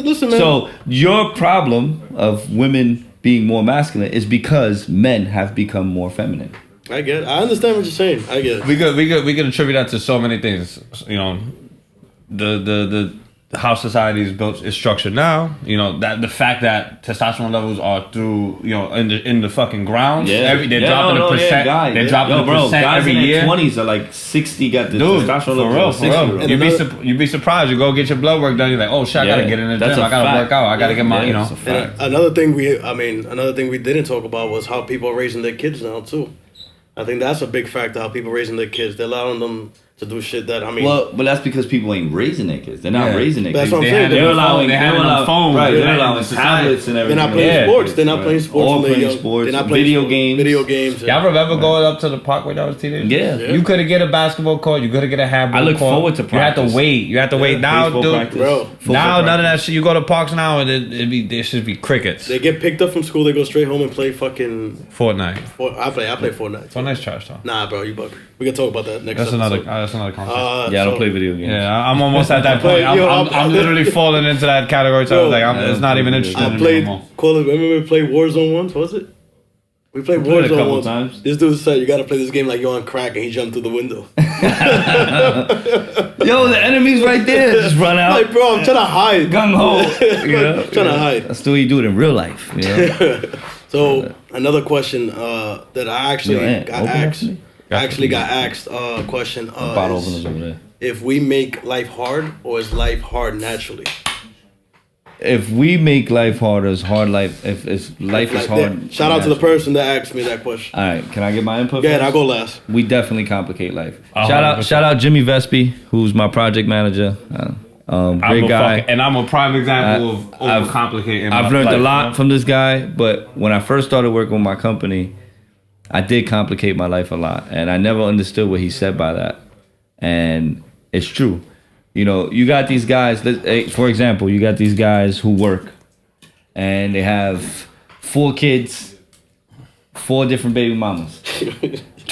listen, man. So your problem of women being more masculine is because men have become more feminine. I get it. I understand what you're saying. I get it. We could attribute that to so many things. You know, the how society is structured now, you know, that the fact that testosterone levels are through, you know, in the fucking ground. Yeah. They're dropping the percent. They're dropping the percent guys every in year. 20s are like 60 got the testosterone levels. For real. You'd be surprised. You go get your blood work done. You're like, oh shit, I gotta get in the gym. I gotta work out. I gotta get my, you know. Another thing we didn't talk about was how people are raising their kids now too. I think that's a big factor. How people are raising their kids. They're allowing them to do shit that, I mean... Well, but that's because people ain't raising their kids. They're not raising their kids. That's what I'm saying. They're allowing phones. Right, they're allowing tablets and everything. They're not playing sports. They're not playing sports. All playing sports. They're not playing video games. Y'all remember going up to the park when y'all was teenagers? Yeah. You could have get a basketball court. You could have get a handball court. I look forward to practice. You have to wait. Now, dude. Bro. Now, none of that shit. You go to parks now and there should be crickets. They get picked up from school. They go straight home and play fucking... Fortnite. I play Fortnite. Fortnite's trash, though. Nah, bro. You bug. We can talk about that next episode. That's another conversation. I don't play video games. Yeah, I'm almost at that point. I'm literally falling into that category. So it's not even interesting anymore. Remember we played Warzone once? What was it? We played Warzone a couple times. This dude said you got to play this game like you're on crack, and he jumped through the window. Yo, the enemy's right there. Just run out. Like, bro, I'm trying to hide. Gung ho. I'm trying to hide. That's the way you do it in real life. You know? So another question that I actually got asked. Question. Bottle openers over there. If we make life hard, or is life hard naturally? If we make life hard, is hard life. If life is hard. Shout out to the person that asked me that question. All right, can I get my input? Yeah, I'll go last. We definitely complicate life. Shout out Jimmy Vespi, who's my project manager. Great guy. And I'm a prime example of overcomplicating. I've learned a lot from this guy, but when I first started working with my company, I did complicate my life a lot, and I never understood what he said by that. And it's true. You know, you got these guys, for example, you got these guys who work, and they have 4 kids, 4 different baby mamas.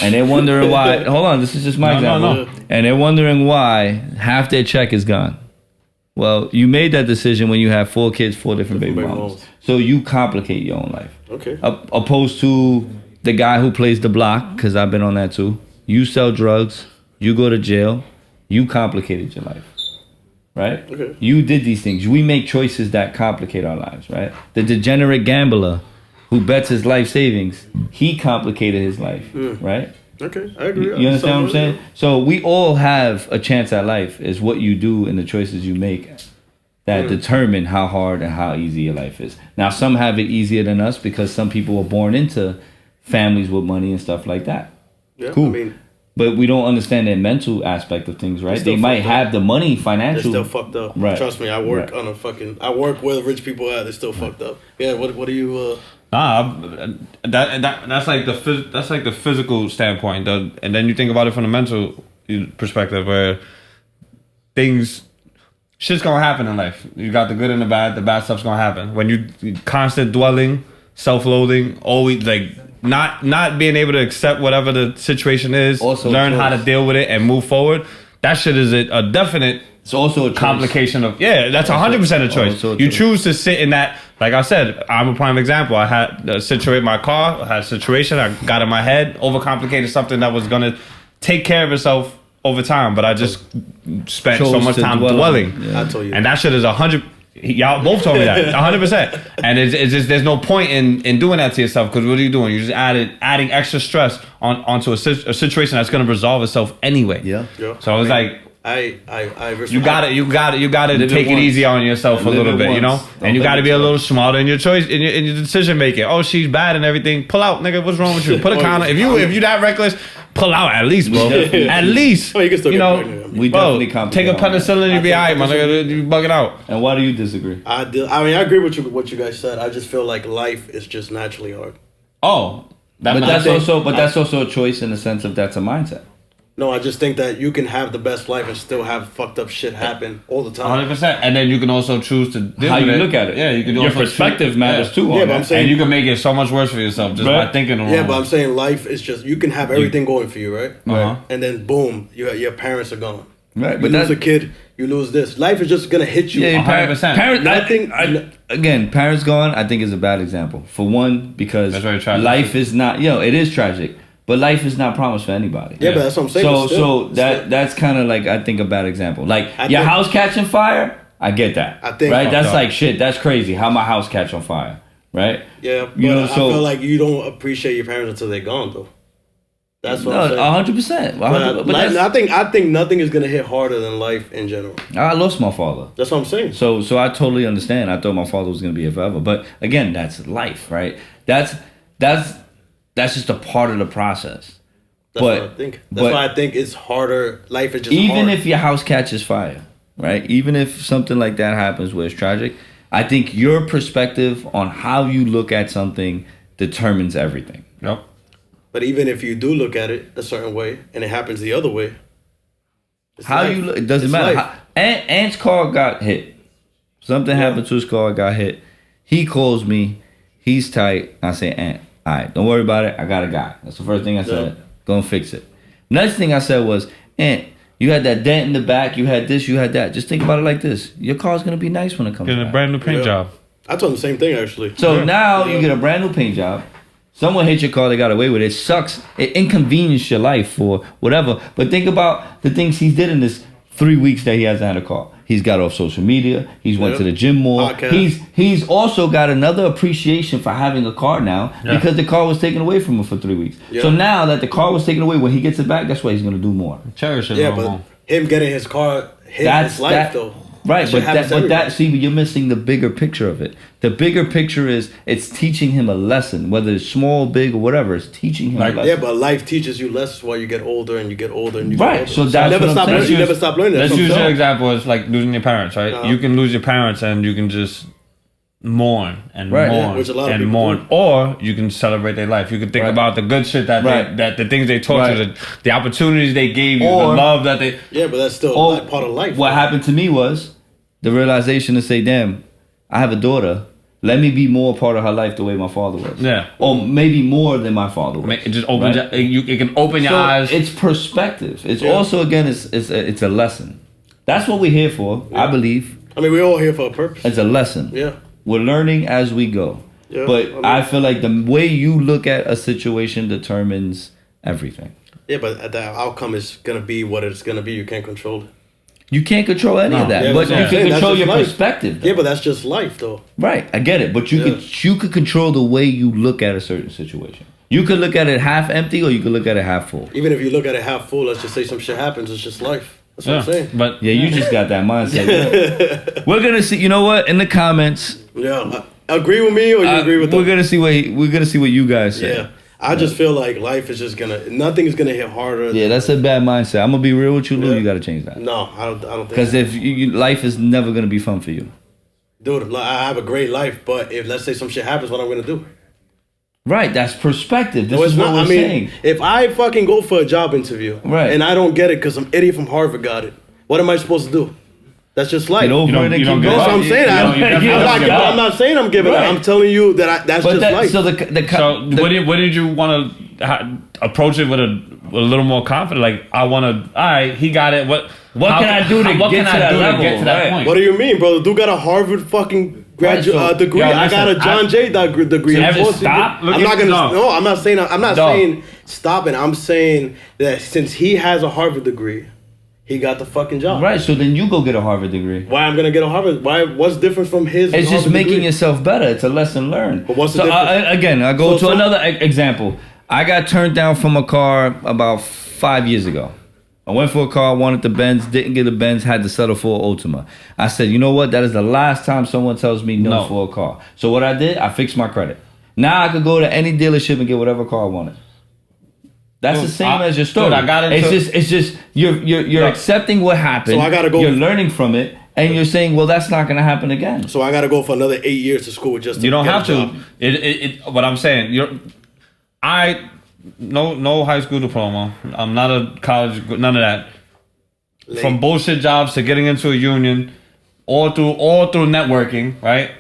and they're wondering why. Hold on, this is just my example. No. And they're wondering why half their check is gone. Well, you made that decision when you have 4 kids, 4 different baby mamas. So you complicate your own life. Okay. Opposed to the guy who plays the block, because I've been on that too. You sell drugs, you go to jail, you complicated your life. Right? Okay. You did these things. We make choices that complicate our lives, right? The degenerate gambler who bets his life savings, he complicated his life, right? Okay, I agree. You understand what I'm saying? So we all have a chance at life. Is what you do and the choices you make that determine how hard and how easy your life is. Now, some have it easier than us because some people were born into families with money and stuff like that. Yeah, cool. I mean, but we don't understand the mental aspect of things, right? They might have the money financially. They're still fucked up. Right. Trust me, I work on I work where the rich people are. They're still fucked up. Yeah. What do you? That's like the physical standpoint, and then you think about it from the mental perspective, where shit's gonna happen in life. You got the good and the bad. The bad stuff's gonna happen when you constant dwelling, self-loathing, always like not being able to accept whatever the situation is. Also learn how to deal with it and move forward. That shit is a definite. It's also a complication of that's 100% a choice. You choose to sit in that. Like I said, I'm a prime example. I had to situate my car. I had a situation. I got in my head, overcomplicated something that was gonna take care of itself over time. But I just spent so much time dwelling. I told you, and that shit is 100. Y'all both told me that 100%. And it's just there's no point in doing that to yourself, because what are you doing? You're just adding extra stress onto a situation that's gonna resolve itself anyway. Yeah. So it's like. I You got to take it easy on yourself a little bit, you know, and you got to be a little smarter in your choice, in your decision making. Oh, she's bad and everything. Pull out, nigga. What's wrong with you? Put a condom. If you that reckless, pull out at least, bro. At least. Oh, you can still get pregnant. We definitely complicate. Take a penicillin and you be alright, my nigga. You bugging out. And why do you disagree? I mean, I agree with what you guys said. I just feel like life is just naturally hard. Oh, that's also a choice in the sense of that's a mindset. No, I just think that you can have the best life and still have fucked up shit happen all the time. 100%. And then you can also choose to deal how with you it. look at it. Yeah, you can. Your perspective matters too. Yeah, but I'm saying, and you can make it so much worse for yourself just by thinking the wrong. Yeah, but I'm saying life is just, you can have everything going for you, right? Uh-huh. And then boom, your parents are gone. Right, you lose a kid, you lose this. Life is just gonna hit you. Yeah, 100%. Parents gone, I think, is a bad example. For one, because that's very tragic. Life is not. It is tragic. But life is not promised for anybody. Yeah, but that's what I'm saying. So that's kind of like, I think, a bad example. Like your house catching fire, I get that. I think right. That's like shit. That's crazy. How my house catch on fire, right? Yeah, but I feel like you don't appreciate your parents until they're gone, though. That's what I'm saying. 100%. But I think nothing is gonna hit harder than life in general. I lost my father. That's what I'm saying. So I totally understand. I thought my father was gonna be here forever, but again, that's life, right? That's just a part of the process. That's what I think. That's why I think it's harder. Life is just even hard. If your house catches fire, right? Even if something like that happens where it's tragic, I think your perspective on how you look at something determines everything. Yep. But even if you do look at it a certain way and it happens the other way, how you look, it doesn't matter. Ant's car got hit. Something happened to his car, got hit. He calls me. He's tight. I say, Ant, all right, don't worry about it. I got a guy. That's the first thing I said. Go and fix it. Next thing I said was, Ant, you had that dent in the back. You had this. You had that. Just think about it like this. Your car's going to be nice when it comes back. Get a brand new paint job. I told him the same thing, actually. So now you get a brand new paint job. Someone hit your car, they got away with it. It sucks. It inconvenienced your life or whatever. But think about the things he did in this 3 weeks that he hasn't had a car. He's got off social media. He's went to the gym more. He's also got another appreciation for having a car now because the car was taken away from him for 3 weeks. So now that the car was taken away, when he gets it back, that's what he's going to do more. Cherish it. Yeah, but him getting his car hit his life, though. Right, see, you're missing the bigger picture of it. The bigger picture is it's teaching him a lesson, whether it's small, big, or whatever. It's teaching him a lesson. Yeah, but life teaches you lessons while you get older and you get older and you get older. So that's you never stop learning. Let's use your example as like losing your parents, right? You can lose your parents and you can just mourn and mourn, or you can celebrate their life. You can think about the good shit that the things they taught you, the opportunities they gave you, the love that they. Yeah, but that's still part of life. What happened to me was the realization to say, "Damn, I have a daughter. Let me be more a part of her life the way my father was. Yeah. Or maybe more than my father was. It just opens it can open your eyes. It's perspective. It's also, again, it's a lesson. That's what we're here for, I believe. I mean, we're all here for a purpose. It's a lesson. Yeah. We're learning as we go. Yeah, But I feel like the way you look at a situation determines everything. Yeah, but the outcome is going to be what it's going to be. You can't control it. You can't control any of that, Yeah, but you can control your life. perspective. Though. Yeah, but that's just life, though. Right, I get it. But you could control the way you look at a certain situation. You could look at it half empty, or you could look at it half full. Even if you look at it half full, let's just say some shit happens. It's just life. That's what I'm saying. But you just got that mindset. Yeah. We're gonna see. You know what? In the comments, agree with me or you agree with them? We're gonna see what you guys say. Yeah. I just feel like life is just nothing is gonna hit harder. Yeah, that's a bad mindset. I'm gonna be real with you, Lou. Yeah. You gotta change that. No, I don't think. Because if life is never gonna be fun for you, dude, I have a great life, but if let's say some shit happens, what I'm gonna do? Right, that's perspective. This No, is what we're saying. If I fucking go for a job interview, and I don't get it because some idiot from Harvard got it, what am I supposed to do? That's just life. Get over it and keep going. That's what I'm saying. I'm not saying I'm giving up. I'm telling you that that's just life. So what did you want to approach it with a little more confident? Like, I want to. All right, he got it. What can I do to get to that point? What do you mean, brother? Dude got a Harvard fucking graduate degree. I got a John Jay degree. Stop. I'm not gonna. No, I'm not saying. I'm not saying stop it. I'm saying that since he has a Harvard degree, he got the fucking job. Right, so then you go get a Harvard degree. Why I'm gonna get a Harvard? Why? What's different from his? It's just Harvard making degree? yourself better. It's a lesson learned. But what's the difference? Again, I go to another example. I got turned down from a car about 5 years ago. I went for a car, wanted the Benz, didn't get a Benz, had to settle for an Ultima. I said, you know what? That is the last time someone tells me no for a car. So what I did, I fixed my credit. Now I could go to any dealership and get whatever car I wanted. That's the same as your story. Dude, it's just you're accepting what happened. So I gotta go. You're learning from it, and you're saying, well, that's not going to happen again. So I got to go for another 8 years to school just to you don't have to. Job. What I'm saying, no high school diploma. I'm not a college. None of that. From bullshit jobs to getting into a union, all through networking, right?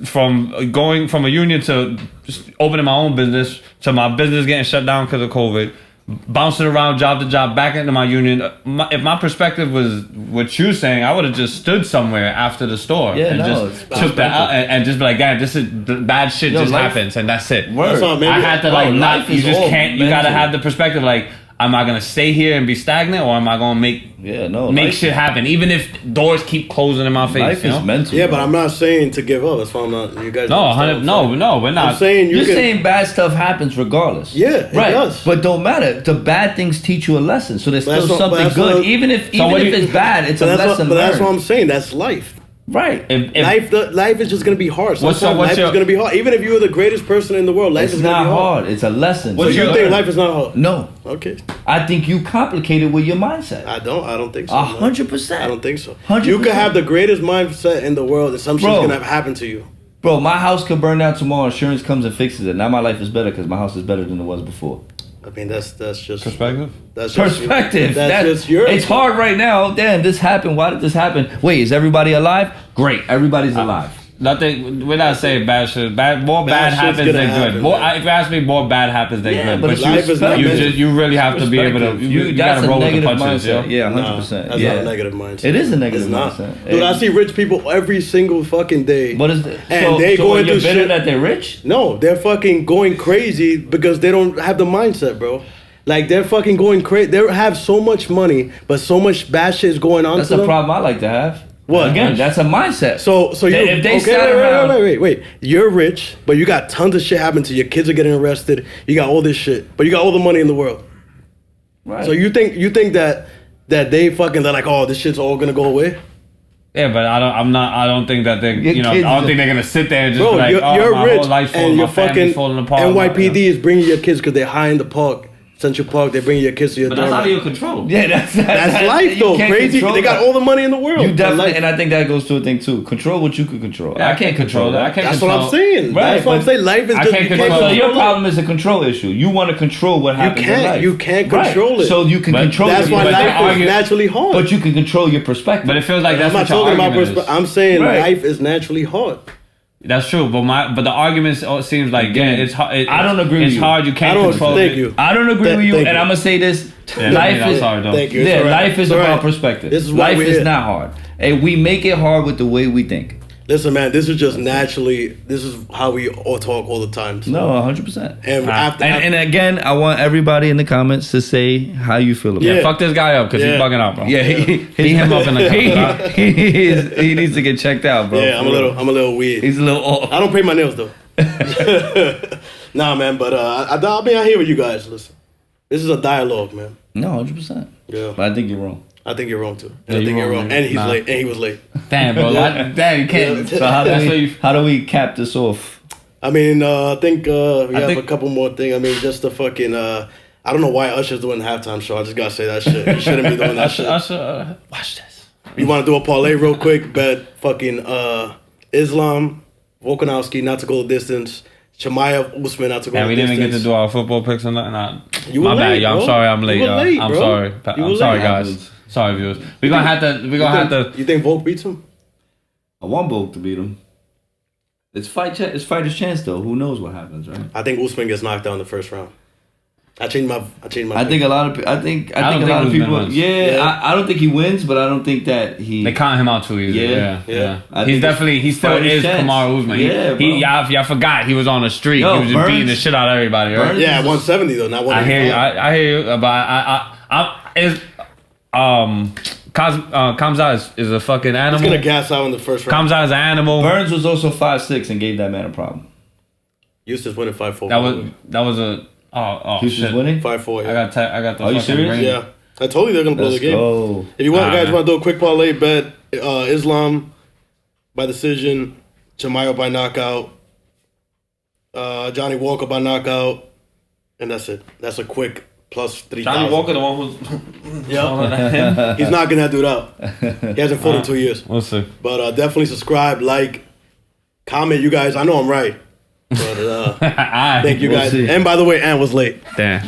From going from a union to just opening my own business to my business getting shut down because of COVID. Bouncing around job to job, back into my union. If my perspective was what you're saying, I would have just stood somewhere after the store just took that out and just be like, "God, this is bad shit. Just happens, and that's it." I had to not. You just can't. You gotta have the perspective. Like, am I gonna stay here and be stagnant, or am I gonna make shit happen? Even if doors keep closing in my face. Life is mental. Yeah, but I'm not saying to give up. That's why I'm not. You guys. No, we're not. I'm saying you're saying bad stuff happens regardless. Yeah, it does. But don't matter. The bad things teach you a lesson. So there's still something good, even if it's bad. It's a lesson. But that's what I'm saying. That's life. Right. Life is just gonna be hard. Sometimes life is gonna be hard. Even if you were the greatest person in the world, life is gonna be hard. It's a lesson. So you think life is not hard? No. Okay. I think you complicate it with your mindset. I don't think so. 100%. I don't think so. 100%. You could have the greatest mindset in the world, and some shit's gonna happen to you. Bro, my house could burn down tomorrow. Insurance comes and fixes it. Now my life is better because my house is better than it was before. I mean, that's just perspective. That's perspective. That's just your. It's hard right now. Damn, this happened. Why did this happen? Wait, is everybody alive? Great, everybody's alive. Nothing. We're not saying bad shit. More bad happens than good. If you ask me, more bad happens than good. But life is not you really have to be able to. You gotta roll with the punches. Yeah, 100%. That's not a negative mindset. It is a negative mindset. Dude, I see rich people every single fucking day. What is that? And they going through shit that they're rich? No, they're fucking going crazy because they don't have the mindset, bro. Like, they're fucking going crazy. They have so much money, but so much bad shit is going on. That's the problem I like to have. What? Again, that's a mindset. So you if they sat around, wait. You're rich, but you got tons of shit happening to you. Your kids are getting arrested. You got all this shit, but you got all the money in the world. Right. So you think that they're like, oh, this shit's all gonna go away? Yeah, but I don't think that they, I don't think they're gonna sit there and just be like, you're my rich whole life's and your fucking falling apart. NYPD is bringing your kids because they're high in the park. Central Park, they bring your kids to your door. But that's out of your control. Yeah, that's life though. Crazy. They got all the money in the world. You definitely, and I think that goes to a thing too. Control what you can control. Yeah, I can't control that. That's what I'm saying. Right, that's what I'm saying. Life is just. So your problem is a control issue. You want to control what happens in life. You can't control it. So you can control. That's why life is naturally hard. But you can control your perspective. But it feels like that's I'm not talking about perspective. I'm saying life is naturally hard. That's true, but the arguments seems like Again, it's hard. I don't agree with It's you. hard. You can't control Thank it. you. I don't agree with you, Thank and you. I'm gonna say this: Yeah, life I'm is sorry, though. Thank you. It's all right. life is It's all about right. perspective. This is why Life we're is here. not hard, and we make it hard with the way we think. Listen, man, this is just naturally. This is how we all talk all the time. So. No, 100%. And after, And again, I want everybody in the comments to say how you feel about Yeah. it. Fuck this guy up because he's Yeah. bugging out, bro. Yeah, Beat him up in the comments. he needs to get checked out, bro. yeah, I'm a little weird. He's a little off. I don't paint my nails though. Nah, man, but I'll be out here with you guys. Listen, this is a dialogue, man. No, 100%. Yeah, But I think you're wrong. I think you're wrong too. Yeah, I think you're you're wrong, wrong, nigga. and he's Nah. late, and he was late. Damn, bro. Damn, you can't. So how do we cap this off? I mean, I think we have think- a couple more things. I mean, just the fucking. I don't know why Usher's doing the halftime show. I just gotta say that shit. You shouldn't be doing that shit. Usher, watch this. You want to do a parlay real quick? Bet fucking Islam, Volkanovski not to go the distance. Chimaev, Usman not to go And the we didn't distance. get to do our football picks or nothing. Nah. You were My bad, late, y'all. I'm bro. sorry, I'm late, You were y'all. late, I'm bro. sorry. You were I'm sorry, late. guys. Sorry, viewers. We're gonna have to. You think Volk beats him? I want Volk to beat him. It's fighter's chance though. Who knows what happens, right? I think Usman gets knocked out in the first round. I changed my. I think a lot of I think a don't lot of think people. Usman wins. Yeah, I don't think he wins, but I don't think that he. They count him out too easy. Yeah. Yeah. I He's think definitely. He still fighter's is chance. Kamaru Usman. Yeah, bro. Y'all forgot he was on the street. Yo, He was just Burns- beating the shit out of everybody. Right? Burns- Yeah, 170 though, not 185. I hear you. I hear you. But Kamza is a fucking He's animal. gonna gas out in the first round. Kamza is an animal. Burns was also 5'6" and gave that man a problem. Eustace winning 5-4. That was a Houston's shit. winning. 5-4. I got the. Are you fucking serious? ring. Yeah, I told you they're gonna blow Let's the game. go. If you guys man. want to do a quick parlay bet, Islam by decision, Chimaev by knockout, Johnny Walker by knockout, and that's it. That's a quick plus 3,000. Johnny Walker, the one who's. Yeah, he's knocking that dude out. He hasn't fought in 2 years. We'll see. But definitely subscribe, like, comment. You guys, I know I'm right. But thank you We'll guys. see. And by the way, Ann was late. Damn.